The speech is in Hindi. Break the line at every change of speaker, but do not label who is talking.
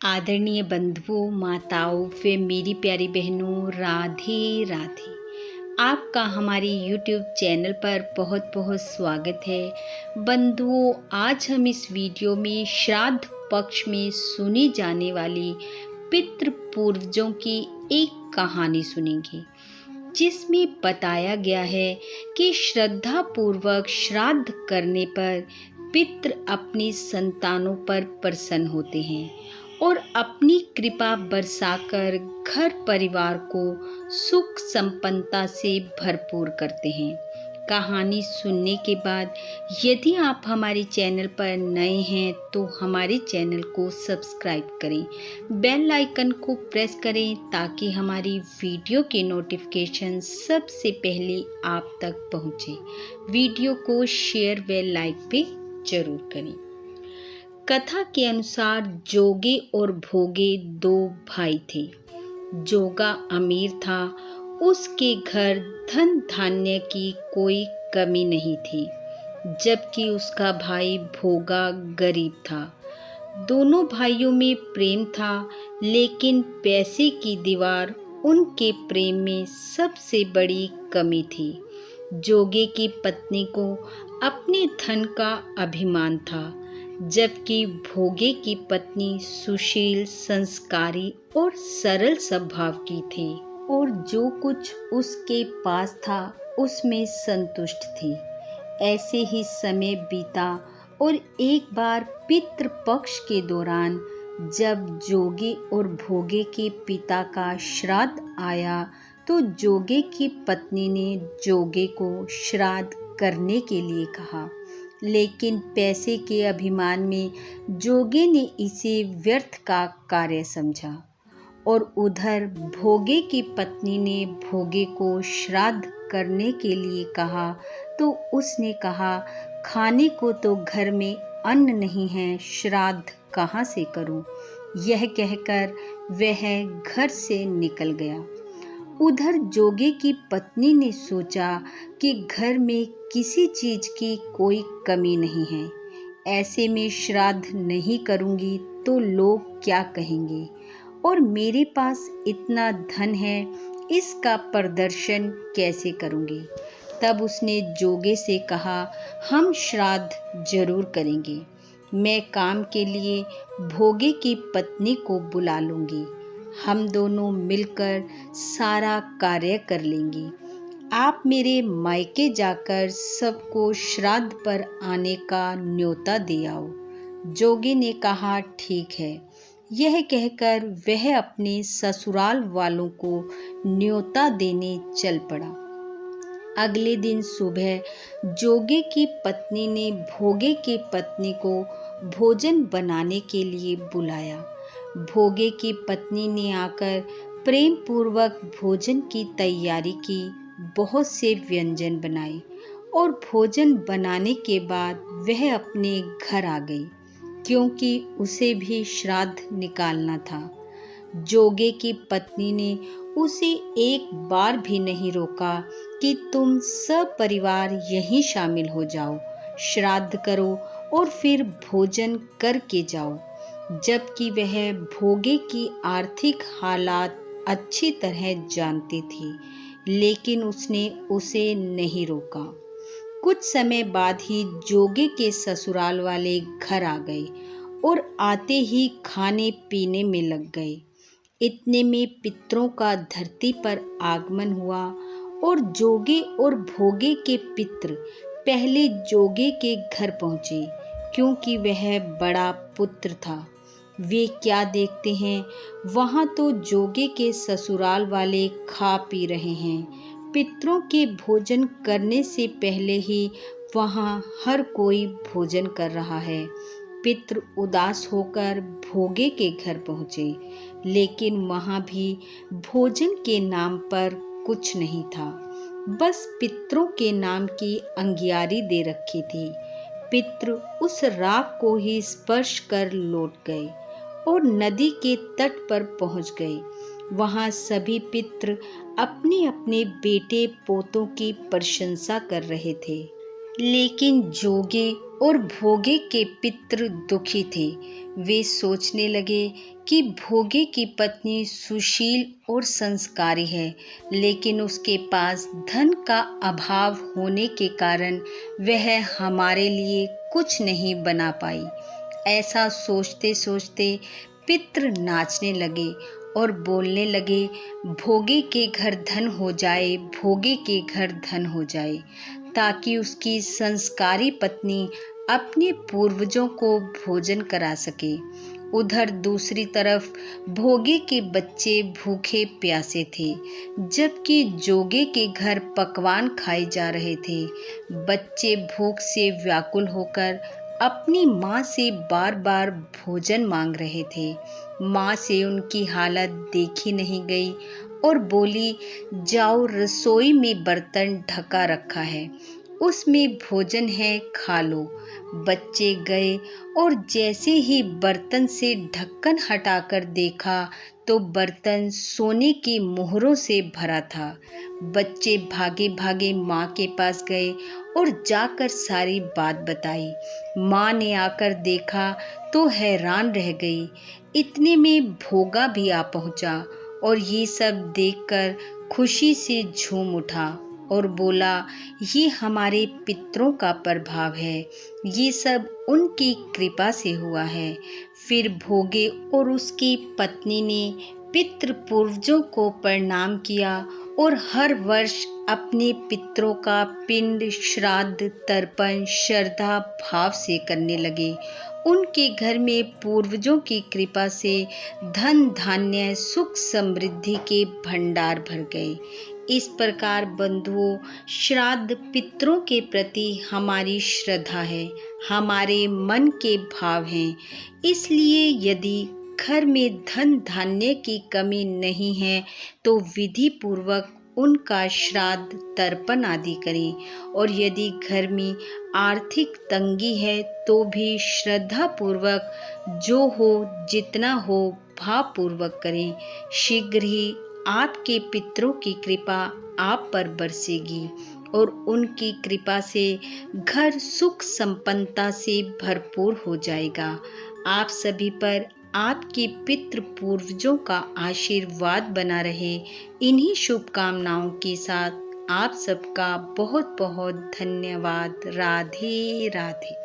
आदरणीय बंधुओं, माताओं व मेरी प्यारी बहनों, राधे राधे। आपका हमारे YouTube चैनल पर बहुत बहुत स्वागत है। बंधुओं, आज हम इस वीडियो में श्राद्ध पक्ष में सुनी जाने वाली पितृ पूर्वजों की एक कहानी सुनेंगे, जिसमें बताया गया है कि श्रद्धा पूर्वक श्राद्ध करने पर पितृ अपनी संतानों पर प्रसन्न होते हैं और अपनी कृपा बरसाकर घर परिवार को सुख संपन्नता से भरपूर करते हैं। कहानी सुनने के बाद यदि आप हमारे चैनल पर नए हैं तो हमारे चैनल को सब्सक्राइब करें, बेल आइकन को प्रेस करें ताकि हमारी वीडियो के नोटिफिकेशन सबसे पहले आप तक पहुंचे। वीडियो को शेयर व लाइक भी जरूर करें। कथा के अनुसार जोगे और भोगे दो भाई थे। जोगा अमीर था, उसके घर धन धान्य की कोई कमी नहीं थी, जबकि उसका भाई भोगा गरीब था। दोनों भाइयों में प्रेम था, लेकिन पैसे की दीवार उनके प्रेम में सबसे बड़ी कमी थी। जोगे की पत्नी को अपने धन का अभिमान था, जबकि भोगे की पत्नी सुशील, संस्कारी और सरल स्वभाव की थी और जो कुछ उसके पास था उसमें संतुष्ट थी। ऐसे ही समय बीता और एक बार पितृपक्ष के दौरान जब जोगे और भोगे के पिता का श्राद्ध आया तो जोगे की पत्नी ने जोगे को श्राद्ध करने के लिए कहा, लेकिन पैसे के अभिमान में जोगे ने इसे व्यर्थ का कार्य समझा और उधर भोगे की पत्नी ने भोगे को श्राद्ध करने के लिए कहा तो उसने कहा, खाने को तो घर में अन्न नहीं है, श्राद्ध कहाँ से करूं? यह कहकर वह घर से निकल गया। उधर जोगे की पत्नी ने सोचा कि घर में किसी चीज की कोई कमी नहीं है, ऐसे में श्राद्ध नहीं करूंगी तो लोग क्या कहेंगे, और मेरे पास इतना धन है, इसका प्रदर्शन कैसे करूंगी। तब उसने जोगे से कहा, हम श्राद्ध जरूर करेंगे, मैं काम के लिए भोगे की पत्नी को बुला लूंगी, हम दोनों मिलकर सारा कार्य कर लेंगे। आप मेरे मायके जाकर सबको श्राद्ध पर आने का न्योता दे आओ। जोगे ने कहा, ठीक है। यह कहकर वह अपने ससुराल वालों को न्योता देने चल पड़ा। अगले दिन सुबह जोगे की पत्नी ने भोगे की पत्नी को भोजन बनाने के लिए बुलाया। भोगे की पत्नी ने आकर प्रेम पूर्वक भोजन की तैयारी की, बहुत से व्यंजन बनाए और भोजन बनाने के बाद वह अपने घर आ गई, क्योंकि उसे भी श्राद्ध निकालना था। जोगे की पत्नी ने उसे एक बार भी नहीं रोका कि तुम सब परिवार यहीं शामिल हो जाओ, श्राद्ध करो और फिर भोजन करके जाओ, जबकि वह भोगे की आर्थिक हालात अच्छी तरह जानती थी, लेकिन उसने उसे नहीं रोका। कुछ समय बाद ही जोगे के ससुराल वाले घर आ गए और आते ही खाने पीने में लग गए। इतने में पितरों का धरती पर आगमन हुआ और जोगे और भोगे के पितर पहले जोगे के घर पहुंचे, क्योंकि वह बड़ा पुत्र था। वे क्या देखते हैं, वहां तो जोगे के ससुराल वाले खा पी रहे हैं। पितरों के भोजन करने से पहले ही वहां हर कोई भोजन कर रहा है। पितृ उदास होकर भोगे के घर पहुंचे, लेकिन वहां भी भोजन के नाम पर कुछ नहीं था, बस पितरों के नाम की अंगियारी दे रखी थी। पितृ उस राख को ही स्पर्श कर लौट गए और नदी के तट पर पहुंच गए। वहां सभी पितृ अपने अपने बेटे पोतों की प्रशंसा कर रहे थे। लेकिन जोगे और भोगे के पितृ दुखी थे। वे सोचने लगे कि भोगे की पत्नी सुशील और संस्कारी है, लेकिन उसके पास धन का अभाव होने के कारण वह हमारे लिए कुछ नहीं बना पाई। ऐसा सोचते सोचते पितृ नाचने लगे और बोलने लगे, भोगे के घर धन हो जाए, भोगे के घर धन हो जाए, ताकि उसकी संस्कारी पत्नी अपने पूर्वजों को भोजन करा सके। उधर दूसरी तरफ भोगे के बच्चे भूखे प्यासे थे, जबकि जोगे के घर पकवान खाए जा रहे थे। बच्चे भूख से व्याकुल होकर अपनी माँ से बार बार भोजन मांग रहे थे। माँ से उनकी हालत देखी नहीं गई और बोली, जाओ, रसोई में बर्तन ढका रखा है, उसमें भोजन है, खा लो। बच्चे गए और जैसे ही बर्तन से ढक्कन हटाकर देखा तो बर्तन सोने की मोहरों से भरा था। बच्चे भागे भागे माँ के पास गए और जाकर सारी बात बताई। माँ ने आकर देखा तो हैरान रह गई। इतने में भोगा भी आ पहुंचा और ये सब देखकर खुशी से झूम उठा और बोला, ये हमारे पितरों का प्रभाव है, ये सब उनकी कृपा से हुआ है। फिर भोगे और उसकी पत्नी ने पितृ पूर्वजों को प्रणाम किया और हर वर्ष अपने पितरों का पिंड श्राद्ध तर्पण श्रद्धा भाव से करने लगे। उनके घर में पूर्वजों की कृपा से धन धान्य सुख समृद्धि के भंडार भर गए। इस प्रकार बंधुओं, श्राद्ध पितरों के प्रति हमारी श्रद्धा है, हमारे मन के भाव हैं। इसलिए यदि घर में धन धान्य की कमी नहीं है तो विधि पूर्वक उनका श्राद्ध तर्पण आदि करें, और यदि घर में आर्थिक तंगी है तो भी श्रद्धा पूर्वक जो हो जितना हो भाव पूर्वक करें। शीघ्र ही आपके पितरों की कृपा आप पर बरसेगी और उनकी कृपा से घर सुख संपन्नता से भरपूर हो जाएगा। आप सभी पर आपके पितृ पूर्वजों का आशीर्वाद बना रहे। इन्हीं शुभकामनाओं के साथ आप सबका बहुत बहुत धन्यवाद। राधे राधे।